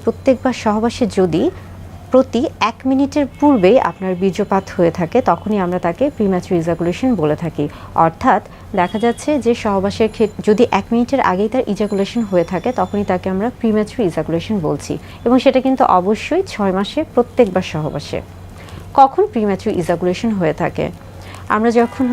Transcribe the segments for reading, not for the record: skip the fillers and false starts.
প্রত্যেকবার সহবাসে যদি প্রতি 1 মিনিটের পূর্বেই আপনার বীর্যপাত হয়ে থাকে তখনই আমরা তাকে প্রিম্যাচুর ইজাকুলেশন বলে থাকি। অর্থাৎ দেখা যাচ্ছে যে সহবাসের ক্ষেত্রে যদি 1 মিনিটের আগেই তার ইজাকুলেশন হয়ে থাকে তখনই তাকে আমরা প্রিম্যাচুর ইজাকুলেশন বলছি, এবং সেটা কিন্তু অবশ্যই 6 মাসে প্রত্যেকবার সহবাসে। কখন প্রিম্যাচুর ইজাকুলেশন হয়ে থাকে? আমরা যখন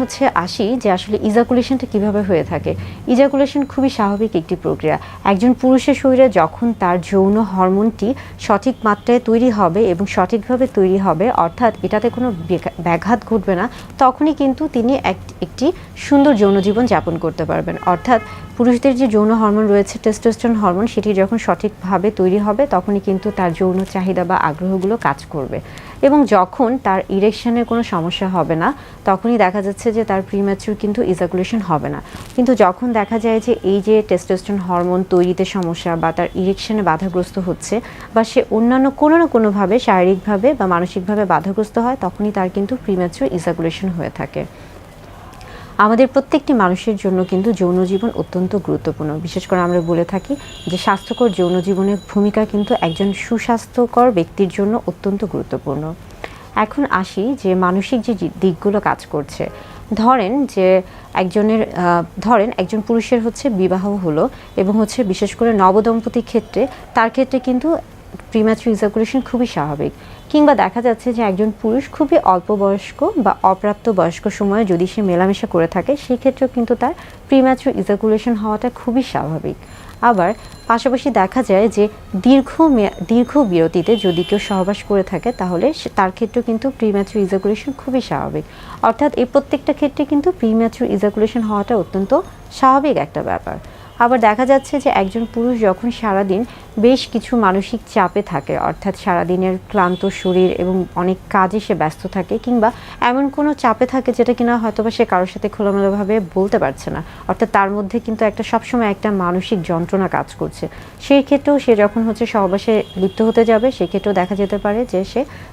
আসি যে আসলে ইজাকুলেশনটা কিভাবে হয়ে থাকে। ইজাকুলেশন খুবই স্বাভাবিক একটি প্রক্রিয়া। একজন পুরুষের শরীরে যখন তার যৌন হরমোনটি সঠিক মাত্রায় তৈরি হবে এবং সঠিকভাবে তৈরি হবে, অর্থাৎ এটাতে কোনো ব্যাঘাত ঘটবে না, তখনই কিন্তু তিনি একটি সুন্দর যৌন জীবন যাপন করতে পারবেন। অর্থাৎ পুরুষদের যে যৌন হরমোন রয়েছে টেস্টোস্টেরন হরমোন, সেটি যখন সঠিকভাবে তৈরি হবে তখনই কিন্তু তার যৌন চাহিদা বা আগ্রহগুলো কাজ করবে, এবং যখন তার ইরেকশনের কোনো সমস্যা হবে না তখনই দেখা যাচ্ছে যে তার প্রিম্যাচুর কিন্তু ইজাকুলেশন হবে না। কিন্তু যখন দেখা যায় যে এই যে টেস্টোস্টেরন হরমোন তৈরিতে সমস্যা বা তার ইরেকশনে বাধাগ্রস্ত হচ্ছে বা সে অন্যান্য কোনো না কোনোভাবে শারীরিকভাবে বা মানসিকভাবে বাধাগ্রস্ত হয়, তখনই তার কিন্তু প্রিম্যাচুর ইজাকুলেশন হয়ে থাকে। আমাদের প্রত্যেকটি মানুষের জন্য কিন্তু যৌন জীবন অত্যন্ত গুরুত্বপূর্ণ। বিশেষ করে আমরা বলে থাকি যে স্বাস্থ্যকর যৌন জীবনের ভূমিকা কিন্তু একজন সুস্বাস্থ্যকর ব্যক্তির জন্য অত্যন্ত গুরুত্বপূর্ণ। এখন আসি যে মানসিক যে দিকগুলো কাজ করছে। ধরেন একজন পুরুষের বিবাহ হলো এবং বিশেষ করে নবদম্পতির ক্ষেত্রে তার ক্ষেত্রে কিন্তু প্রিম্যাচুর ইজাকুলেশন খুবই স্বাভাবিক। কিংবা দেখা যাচ্ছে যে একজন পুরুষ খুবই অল্প বয়স্ক বা অপ্রাপ্ত বয়স্ক সময়ে যদি সে মেলামেশা করে থাকে, সেই ক্ষেত্রেও কিন্তু তার প্রিম্যাচুর ইজাকুলেশন হওয়াটা খুবই স্বাভাবিক। আবার পাশাপাশি দেখা যায় যে দীর্ঘ বিরতিতে যদি কেউ সহবাস করে থাকে তাহলে তার ক্ষেত্রেও কিন্তু প্রিম্যাচুর ইজাকুলেশন খুবই স্বাভাবিক। অর্থাৎ এই প্রত্যেকটা ক্ষেত্রে কিন্তু প্রিম্যাচুর ইজাকুলেশন হওয়াটা অত্যন্ত স্বাভাবিক একটা ব্যাপার। আবার দেখা যাচ্ছে যে একজন পুরুষ যখন সারাদিন বেশ কিছু মানসিক চাপে থাকে, অর্থাৎ সারাদিনের ক্লান্ত শরীর এবং অনেক কাজে সে ব্যস্ত থাকে, কিংবা এমন কোনো চাপে থাকে যেটা কিনা হয়তোবা সে কারোর সাথে খোলামেলাভাবে বলতে পারছে না, অর্থাৎ তার মধ্যে কিন্তু সবসময় একটা মানসিক যন্ত্রণা কাজ করছে, সেই ক্ষেত্রেও সে যখন সহবাসে লিপ্ত হতে যাবে সেক্ষেত্রেও দেখা যেতে পারে যে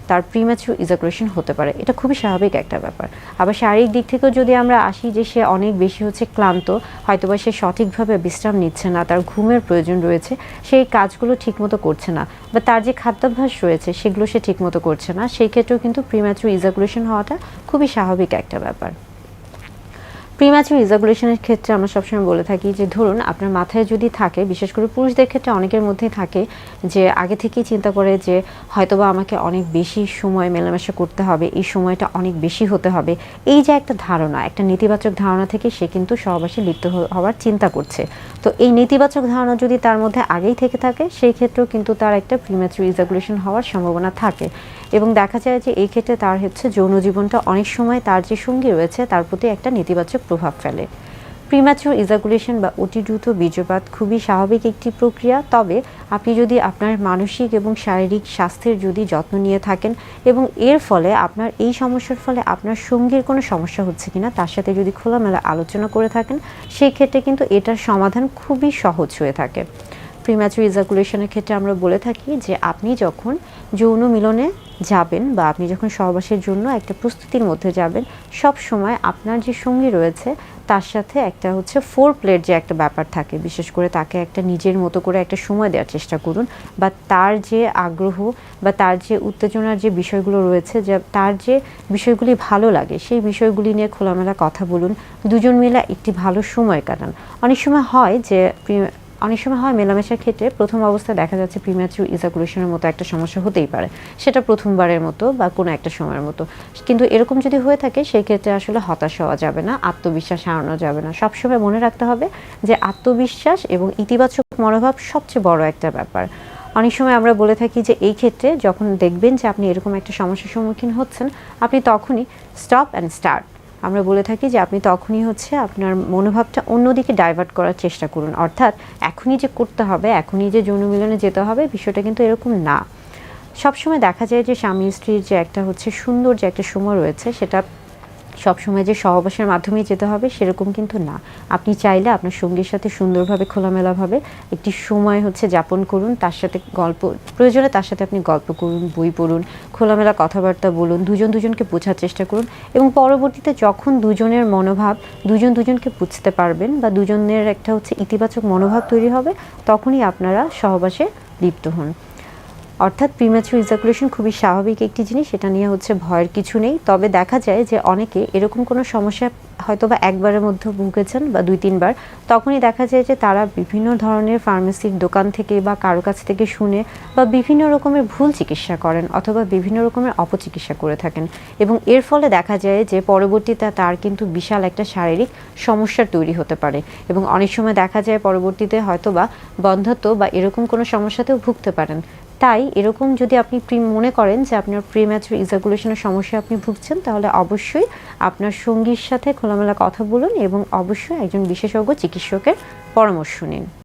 তার প্রিম্যাচুর ইজাকুলেশন হতে পারে। এটা খুবই স্বাভাবিক একটা ব্যাপার। আবার শারীরিক দিক থেকেও যদি আমরা আসি যে সে অনেক বেশি ক্লান্ত, হয়তোবা সে সঠিকভাবে বিশ্রাম নিচ্ছে না, তার ঘুমের প্রয়োজন রয়েছে, সেই কাজগুলো ঠিকমতো করছে না, বা তার যে খাদ্যাভ্যাস রয়েছে সেগুলো সে ঠিকমতো করছে না, সেই ক্ষেত্রেও কিন্তু প্রিম্যাচুর ইজাকুলেশন হওয়াটা খুবই স্বাভাবিক একটা ব্যাপার। প্রিম্যাচুর ইজাকুলেশনের ক্ষেত্রে আমরা সবসময় বলে থাকি যে ধরুন আপনার মাথায় যদি থাকে, বিশেষ করে পুরুষদের ক্ষেত্রে অনেকের মধ্যেই থাকে যে আগে থেকেই চিন্তা করে যে হয়তোবা আমাকে অনেক বেশি সময় মেলামেশা করতে হবে, এই সময়টা অনেক বেশি হতে হবে, এই যে একটা ধারণা, একটা নেতিবাচক ধারণা থেকে সে কিন্তু সহবাসে লিপ্ত হওয়ার চিন্তা করছে। তো এই নেতিবাচক ধারণা যদি তার মধ্যে আগেই থেকে থাকে, সেই ক্ষেত্রেও কিন্তু তার একটা প্রিম্যাচুর ইজাকুলেশন হওয়ার সম্ভাবনা থাকে, এবং দেখা যায় যে এই ক্ষেত্রে তার যৌন জীবনটা অনেক সময় তার যে সঙ্গী রয়েছে তার প্রতি একটা নেতিবাচক প্রভাব ফেলে। প্রিম্যাচুর ইজাকুলেশন বা অতি দ্রুত বীর্যপাত খুবই স্বাভাবিক একটি প্রক্রিয়া। তবে আপনি যদি আপনার মানসিক এবং শারীরিক স্বাস্থ্যের যদি যত্ন নিয়ে থাকেন এবং এর ফলে আপনার এই সমস্যার ফলে আপনার সঙ্গীর কোনো সমস্যা হচ্ছে কিনা তার সাথে যদি খোলামেলা আলোচনা করে থাকেন, সেই ক্ষেত্রে কিন্তু এটার সমাধান খুবই সহজ হয়ে থাকে। প্রিম্যাচুর ইজাকুলেশনের ক্ষেত্রে আমরা বলে থাকি যে আপনি যখন যৌন মিলনে যাবেন বা আপনি যখন সহবাসের জন্য একটা প্রস্তুতির মধ্যে যাবেন, সব সময় আপনার যে সঙ্গী রয়েছে তার সাথে একটা ফোর প্লের যে একটা ব্যাপার থাকে, বিশেষ করে তাকে একটা নিজের মতো করে একটা সময় দেওয়ার চেষ্টা করুন, বা তার যে আগ্রহ বা তার যে উত্তেজনার যে বিষয়গুলো রয়েছে, যে তার যে বিষয়গুলি ভালো লাগে সেই বিষয়গুলি নিয়ে খোলামেলা কথা বলুন, দুজন মিলে একটি ভালো সময় কাটান। অনেক সময় হয় মেলামেশার ক্ষেত্রে প্রথম অবস্থায় দেখা যাচ্ছে প্রিম্যাচুর ইজাকুলেশনের মতো একটা সমস্যা হতেই পারে, সেটা প্রথমবারের মতো বা কোনো একটা সময়ের মতো, কিন্তু এরকম যদি হয়ে থাকে সেই ক্ষেত্রে আসলে হতাশ হওয়া যাবে না, আত্মবিশ্বাস হারানো যাবে না। সবসময় মনে রাখতে হবে যে আত্মবিশ্বাস এবং ইতিবাচক মনোভাব সবচেয়ে বড় একটা ব্যাপার। অনেক সময় আমরা বলে থাকি যে এই ক্ষেত্রে যখন দেখবেন যে আপনি এরকম একটা সমস্যার সম্মুখীন হচ্ছেন, আপনি তখনই স্টপ অ্যান্ড স্টার্ট, আমরা বলে থাকি যে আপনি তখনই আপনার মনোভাবটা অন্যদিকে ডাইভার্ট করার চেষ্টা করুন। অর্থাৎ এখনই যে করতে হবে, এখনই যে যৌন মিলনে যেতে হবে, বিষয়টা কিন্তু এরকম না। সবসময় দেখা যায় যে স্বামী স্ত্রীর যে একটা সুন্দর যে একটা সময় রয়েছে, সেটা সবসময় যে সহবাসের মাধ্যমেই যেতে হবে সেরকম কিন্তু না। আপনি চাইলে আপনার সঙ্গীর সাথে সুন্দরভাবে খোলামেলাভাবে একটি সময় যাপন করুন, তার সাথে প্রয়োজনে তার সাথে আপনি গল্প করুন, বই পড়ুন, খোলামেলা কথাবার্তা বলুন, দুজনকে বোঝার চেষ্টা করুন, এবং পরবর্তীতে যখন দুজনের মনোভাব দুজনকে বুঝতে পারবেন বা দুজনের একটা ইতিবাচক মনোভাব তৈরি হবে, তখনই আপনারা সহবাসে লিপ্ত হন। অর্থাৎ প্রিম্যাচুর ইজাকুলেশন খুবই স্বাভাবিক একটি জিনিস, এটা নিয়ে ভয়ের কিছু নেই। তবে দেখা যায় যে অনেকে এরকম কোনো সমস্যা হয়তো বা একবারের মধ্যে ভুগেছেন বা 2-3 বার, তখনই দেখা যায় যে তারা বিভিন্ন ধরনের ফার্মেসির দোকান থেকে বা কারো কাছ থেকে শুনে বা বিভিন্ন রকমের ভুল চিকিৎসা করেন অথবা বিভিন্ন রকমের অপচিকিৎসা করে থাকেন, এবং এর ফলে দেখা যায় যে পরবর্তীতে তার কিন্তু বিশাল একটা শারীরিক সমস্যা তৈরি হতে পারে, এবং অনেক সময় দেখা যায় পরবর্তীতে হয়তো বা বন্ধ্যাত্ব বা এরকম কোনো সমস্যাতেও ভুগতে পারেন। তাই এরকম যদি আপনি মনে করেন যে আপনার প্রিম্যাচুর ইজাকুলেশনের সমস্যা আপনি ভুগছেন, তাহলে অবশ্যই আপনার সঙ্গীর সাথে খোলামেলা কথা বলুন এবং অবশ্যই একজন বিশেষজ্ঞ চিকিৎসকের পরামর্শ নিন।